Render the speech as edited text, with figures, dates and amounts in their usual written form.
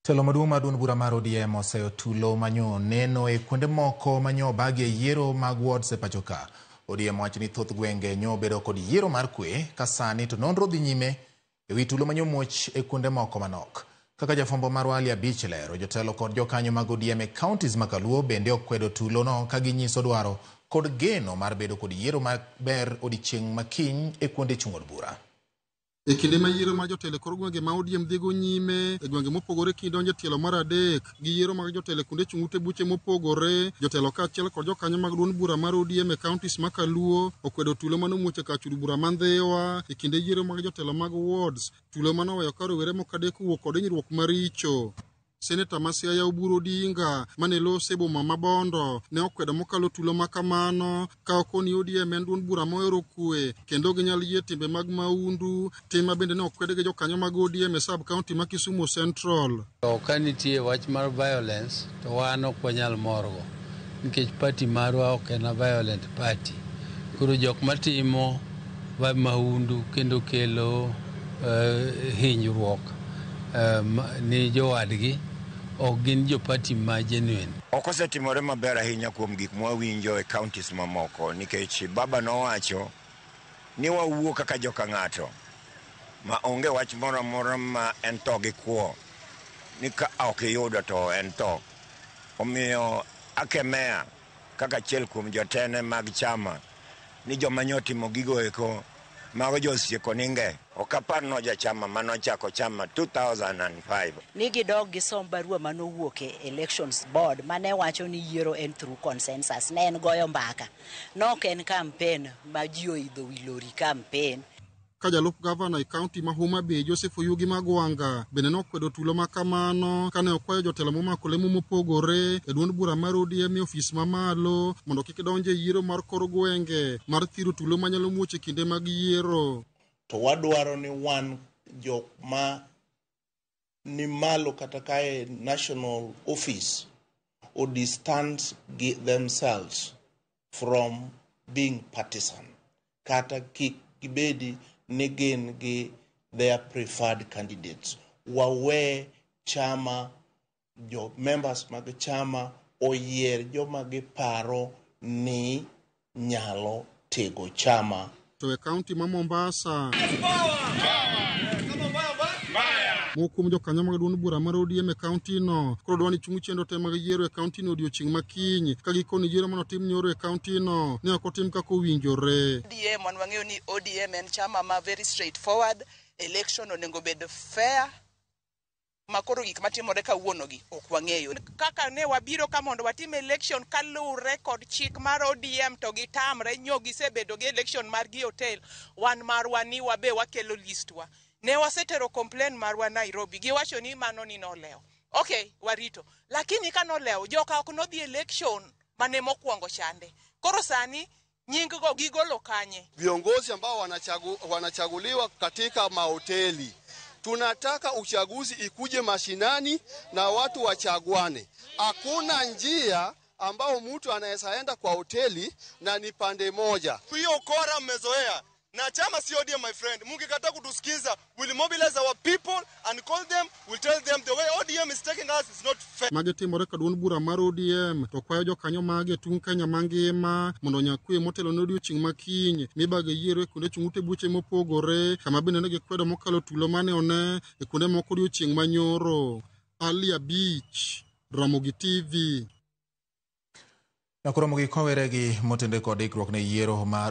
Telo maduong' mar duond bura mar ODM oseyo tulo manyo neno e kuonde moko manyo bagie yiero mag wards e pacho ka. ODM wacho ni thoth gwenge nyo bedo kod yiero mar kwe ka sani to nonro dhi nyime e wi tulo manyo muoch e kuonde moko manok. Kaka jafwambo marwa Ali Abich lero, jotelo kod jokanyo mag ODM e counties ma Kaluo bende okwedo tulo no ka ginyiso dwaro kod geno mar bedo kod yiero maber odiechieng' makiny e kuonde chung' od bura. E kinde ma yiero mar jotelo kor gwenge ma ODM dhigo nyime e gwenge mopogore kidonjo tielo mar adek gi yiero mag jotelo kuonde chung' ute buche mopogore, jotelo kaachiel kod jokanyo mag duond bura mar ODM e counties ma Kaluo okwedo tulo manomuoche ka chud bura man Ndhewa e kinde yiero mag jotelo mag wards, tulo manoweyo ka rowere mokadek wuok kod hinyruok maricho. Seneta ma Siaya Oburu Odinga manelo Boma ma Bondo ne okwedo mokalo tulo makamano ka okoni ODM en duond bura mohero kwe kendo ginyal yie timbe mag maundu, tim bende ne okwede gi jokanyo mag ODM e sub county ma Kisumu Central. Ka nitie wach mar violence to wan ok wanyal morgo nikech party marwa ok en violent party. Koro jok matimo maundu kendo kelo hinyruok ni jowadgi ok gin jo party ma genuine. Okosetimore maber ahinya kuom gik mwawinjo e counties mamoko nikech baba nowacho ni wawuo kaka joka ng'ato ma onge wach moro amora ma en to gi kwo ni ka ok iyudo to en to. Omiyo akemea kaka achiel kuom jotene mag chama ni joma nyotimo gigo eko mago josieko ninge. Okapar no jachama manochako chama 2005 nigi dog gi som barua manowuok e elections board mane wacho ni yiero en through consensus, ne en goyo mbaka, nok en campaign ma ji oidho wilori campaign. Ka jalup gavana e county ma Homa Bay Joseph Oyugi Magwanga bende nokwedo tulo makamano kane okwayo jotelo momako lemo mopogore e duond bura mar ODM e ofis mamalo mondo kik donje yiero mar kor gwenge mar thiro tulo manyalo muoche kinde mag yiero. To wadwaro ni wan jok ma ni malo kata kae national office or distance themselves from being partisan kata kik gibedi ni gin gi their preferred candidates. Wawe chama, jo members mag chama oyier joma giparo ni nyalo tego chama. To e county ma Mombasa mokum jokanyo mag duond bura mar ODM e county no koro dwani chung' chendo te mag yiero e county no odiochieng' makiny ka gikoni yiero manotim nyoro e county no ne ok otim kaka owinjore. ODM wan wang'eyo ni ODM en chama ma very straightforward, election onego bed fair, makoro gik matimore kawuono gi ok wang'eyo. Kaka ne wabiro ka mondo watim election kalure kod chik mar ODM to gitamre nyo gisebedo gi election mar gi hotel, wan marwa ni wabe wakelo listwa. Ne wasetero complain marwa Nairobi, giwacho ni mano ni nolewo. Okay, warito. Lakini ka nolewo, joka ok nodhi election mane mokwongo chande. Koro sani nying go gigolo kanye? Viongozi ambao wanachaguliwa katika mahoteli. Tunataka uchaguzi ikuje mashinani na watu wachaguane. Hakuna njia ambao mtu anaweza enda kwa hoteli na ni pande moja. Hiyo ukora mmezoea. Na chama si ODM, my friend. Mungekataa kutusikiza, we'll mobilize our people and call them, we'll tell them the way ODM is taking us is not fair. Magetimore ka duond bura mar ODM to kwayo jokanyo mage tung' Kenya mangima mondo nyakwe motelo ne odiochieng' makiny mibage yiero e kuonde chung' ute buche mopogore kama bende ne gikwedo mokalo tulo mane one e kuonde moko odiochieng' manyoro. Ali Abich, Ramogi TV. Nakoromo gi kowere gi motende kod ikruok ne yiero mar